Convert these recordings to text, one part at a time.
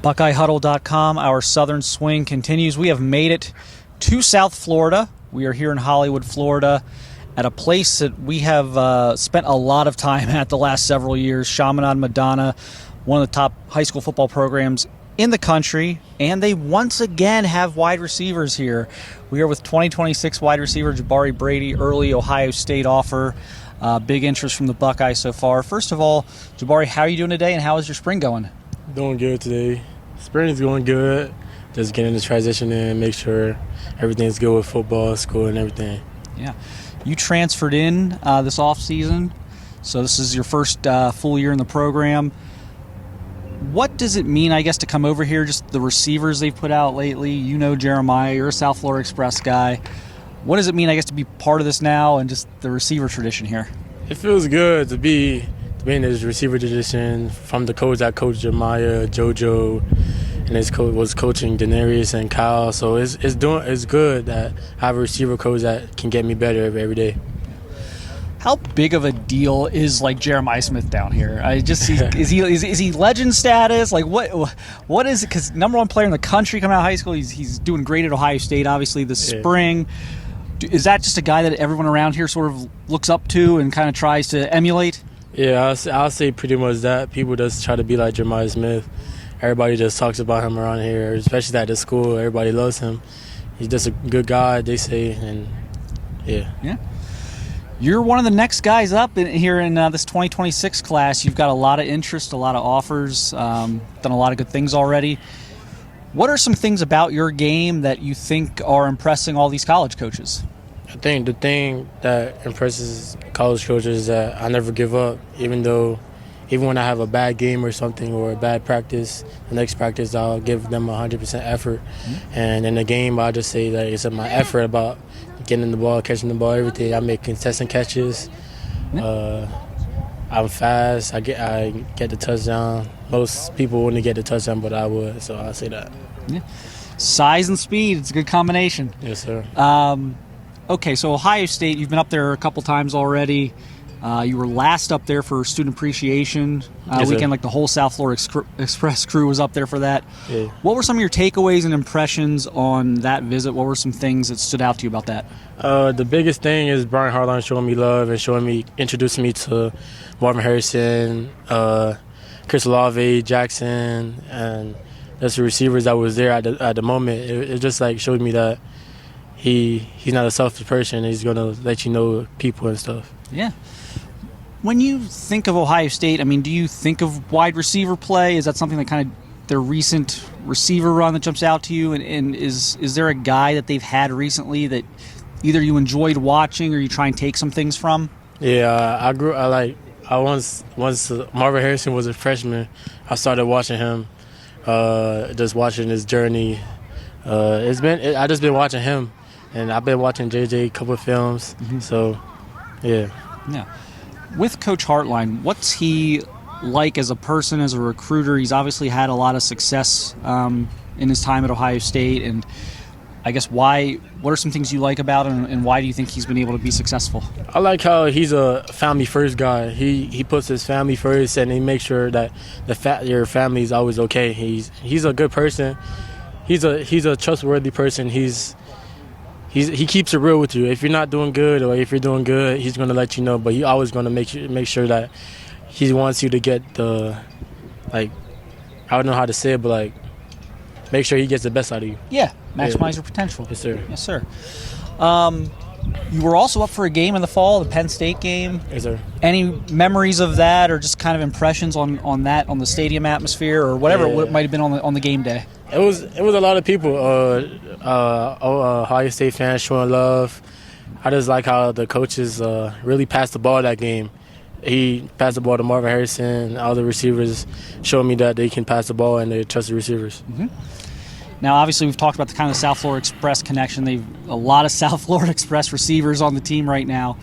BuckeyeHuddle.com, our Southern Swing continues. We have made it to South Florida. We are here in Hollywood, Florida, at a place that we have spent a lot of time at the last several years, Chaminade Madonna, one of the top high school football programs in the country, and they once again have wide receivers here. We are with 2026 wide receiver Jabari Brady, early Ohio State offer. Big interest from the Buckeyes so far. First of all, Jabari, how are you doing today, and how is your spring going? Doing good today. Spring is going good. Just getting the transition in, make sure everything's good with football, school, and everything. Yeah. You transferred in this offseason, so this is your first full year in the program. What does it mean, I guess, to come over here, just the receivers they've put out lately? You know Jeremiah, you're a South Florida Express guy. What does it mean, I guess, to be part of this now and just the receiver tradition here? It feels good to be in this receiver tradition from the coach that coached Jeremiah, JoJo, and his coach was coaching Denarius and Kyle. So it's good that I have a receiver coach that can get me better every day. How big of a deal is like Jeremiah Smith down here? Is he legend status? Like what is it? Because #1 player in the country coming out of high school, he's doing great at Ohio State. Obviously this spring. Is that just a guy that everyone around here sort of looks up to and kind of tries to emulate? Yeah, I'll say pretty much that. People just try to be like Jeremiah Smith. Everybody just talks about him around here, especially at the school. Everybody loves him. He's just a good guy, they say, and yeah. Yeah. You're one of the next guys up here in this 2026 class. You've got a lot of interest, a lot of offers, done a lot of good things already. What are some things about your game that you think are impressing all these college coaches? I think the thing that impresses college coaches is that I never give up, even when I have a bad game or something or a bad practice, the next practice I'll give them 100% effort. Mm-hmm. And in the game, I'll just say that it's my effort about getting the ball, catching the ball, everything. I make consistent catches. I'm fast. I get the touchdown. Most people wouldn't get the touchdown, but I would, so I say that. Yeah. Size and speed, it's a good combination. Yes, sir. Okay, so Ohio State, you've been up there a couple times already. You were last up there for Student Appreciation Weekend, like the whole South Florida Express crew was up there for that. Yeah. What were some of your takeaways and impressions on that visit? What were some things that stood out to you about that? The biggest thing is Brian Hartline showing me love and introducing me to Marvin Harrison, Chris Olave, Jackson, and that's the receivers that was there at the moment. It just like showed me that he's not a selfish person. He's gonna let you know people and stuff. Yeah. When you think of Ohio State, I mean, do you think of wide receiver play? Is that something that kind of their recent receiver run that jumps out to you? And is there a guy that they've had recently that either you enjoyed watching or you try and take some things from? Yeah, I once Marvin Harrison was a freshman, I started watching him, just watching his journey. I just been watching him, and I've been watching JJ a couple of films. Mm-hmm. So, yeah. Yeah. With Coach Hartline, what's he like as a person, as a recruiter? He's obviously had a lot of success in his time at Ohio State, and I guess what are some things you like about him, and why do you think he's been able to be successful? I like how he's a family-first guy. He puts his family first, and he makes sure that your family is always okay. He's a good person. He's a trustworthy person. He keeps it real with you. If you're not doing good or if you're doing good, he's going to let you know. But he's always going to make sure that he wants you to get I don't know how to say it, but make sure he gets the best out of you. Yeah, maximize your potential. Yes, sir. Yes, sir. You were also up for a game in the fall, the Penn State game. Yes, sir. Any memories of that, or just kind of impressions on the stadium atmosphere, or whatever it might have been on the game day? It was a lot of people. Ohio State fans showing love. I just like how the coaches really passed the ball that game. He passed the ball to Marvin Harrison. All the receivers showed me that they can pass the ball and they trust the receivers. Mm-hmm. Now, obviously, we've talked about the kind of South Florida Express connection. They've a lot of South Florida Express receivers on the team right now.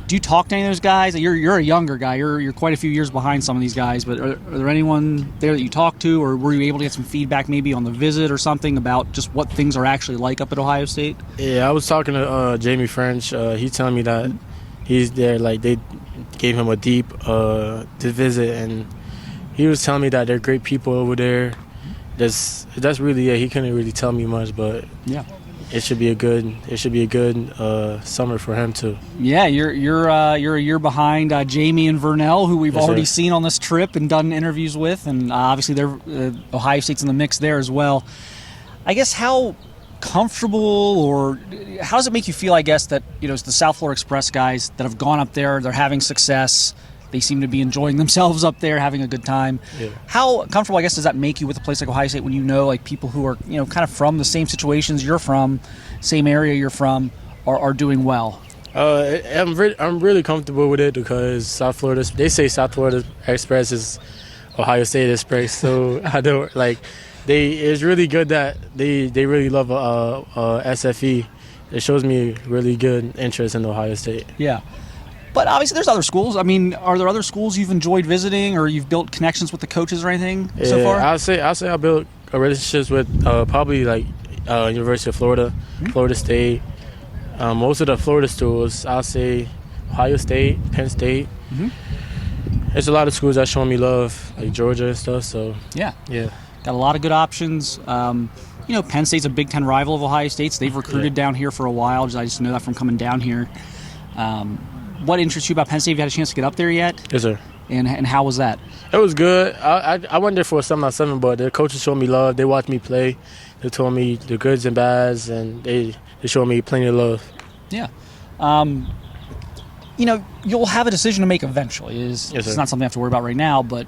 Do you talk to any of those guys? You're a younger guy. You're quite a few years behind some of these guys. But are there anyone there that you talk to, or were you able to get some feedback maybe on the visit or something about just what things are actually like up at Ohio State? Yeah, I was talking to Jamie French. He's telling me that he's there. Like they gave him a deep to visit, and he was telling me that they're great people over there. that's really it. He couldn't really tell me much, but Yeah. it should be a good summer for him too. Yeah, you're a year behind Jamie and Vernell, who we've Yes, already sir. seen on this trip and done interviews with, and obviously they're Ohio State's in the mix there as well. I guess how comfortable or how does it make you feel? I guess that it's the South Florida Express guys that have gone up there, they're having success. They seem to be enjoying themselves up there, having a good time. Yeah. How comfortable, I guess, does that make you with a place like Ohio State when like people who are kind of from the same situations you're from, same area you're from, are doing well? I'm really comfortable with it because South Florida. They say South Florida Express is Ohio State Express, so I don't like. It's really good that they really love SFE. It shows me really good interest in Ohio State. Yeah. But obviously there's other schools. I mean, are there other schools you've enjoyed visiting or you've built connections with the coaches or anything so far? I'll say I built relationships with probably like University of Florida, Florida State, most of the Florida schools. I'll say Ohio State, Penn State. There's a lot of schools that show me love, like Georgia and stuff. So Yeah. yeah. Got a lot of good options. Penn State's a Big Ten rival of Ohio State's. They've recruited down here for a while. I just know that from coming down here. What interests you about Penn State? Have you had a chance to get up there yet? Yes, sir. And how was that? It was good. I went there for a 7-on-7, but the coaches showed me love. They watched me play. They told me the goods and bads, and they showed me plenty of love. Yeah. You'll have a decision to make eventually. Yes, It's sir. not something I have to worry about right now, but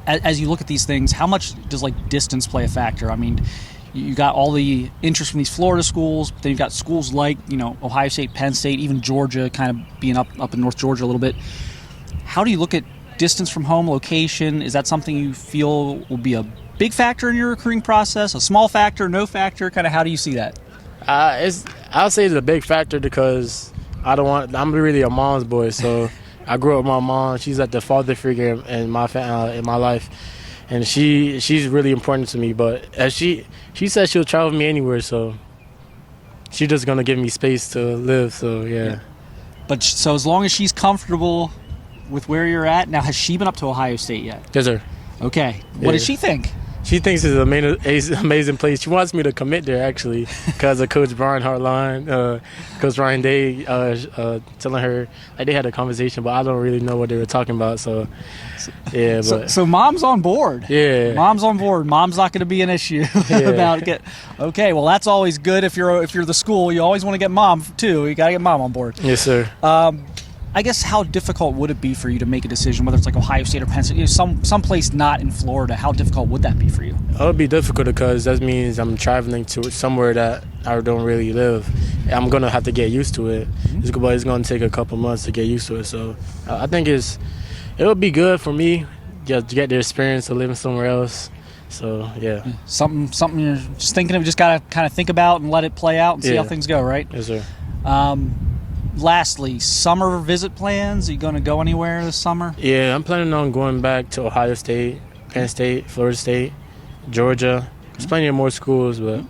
as you look at these things, how much does distance play a factor? I mean, you got all the interest from these Florida schools, but then you've got schools like Ohio State, Penn State, even Georgia, kind of being up in North Georgia a little bit. How do you look at distance from home, location? Is that something you feel will be a big factor in your recruiting process? A small factor, no factor? Kind of how do you see that? I'll say it's a big factor because I'm really a mom's boy, so I grew up with my mom. She's like the father figure in my life, and she's really important to me. But as she said she'll travel with me anywhere, so she's just gonna give me space to live. So yeah. But so as long as she's comfortable with where you're at, now has she been up to Ohio State yet? Yes, sir. Okay. What does she think? She thinks it's an amazing place. She wants me to commit there, actually, because of Coach Brian Hartline, Coach Ryan Day telling her, they had a conversation, but I don't really know what they were talking about. So, yeah. But So mom's on board. Yeah. Mom's on board. Mom's not going to be an issue about it. Okay, well, that's always good if you're the school. You always want to get mom, too. You got to get mom on board. Yes, sir. I guess how difficult would it be for you to make a decision, whether it's like Ohio State or Penn State, someplace not in Florida? How difficult would that be for you? It would be difficult because that means I'm traveling to somewhere that I don't really live. I'm going to have to get used to it. It's going to take a couple months to get used to it. So I think it would be good for me just to get the experience of living somewhere else. So, yeah. Something you're just thinking of, just got to kind of think about and let it play out and see how things go, right? Yes, sir. Lastly, summer visit plans. Are you going to go anywhere this summer? Yeah, I'm planning on going back to Ohio State, Penn State, Florida State, Georgia. There's plenty of more schools, but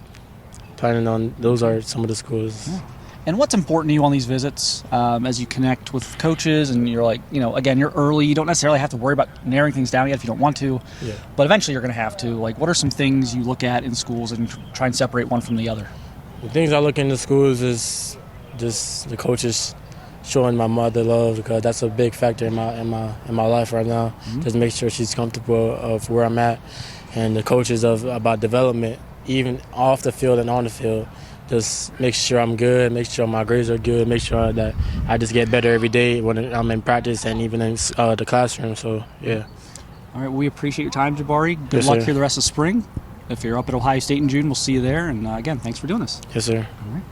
planning on those are some of the schools. Yeah. And what's important to you on these visits as you connect with coaches and you're again, you're early. You don't necessarily have to worry about narrowing things down yet if you don't want to. Yeah. But eventually you're going to have to. What are some things you look at in schools and try and separate one from the other? The things I look into schools is just the coaches showing my mother love, because that's a big factor in my life right now. Just make sure she's comfortable of where I'm at, and the coaches about development, even off the field and on the field. Just make sure I'm good, make sure my grades are good, make sure that I just get better every day when I'm in practice and even in the classroom. So yeah. All right, we appreciate your time, Jabari. Good Yes, luck sir. here the rest of spring. If you're up at Ohio State in June, we'll see you there. And again, thanks for doing this. Yes, sir. All right.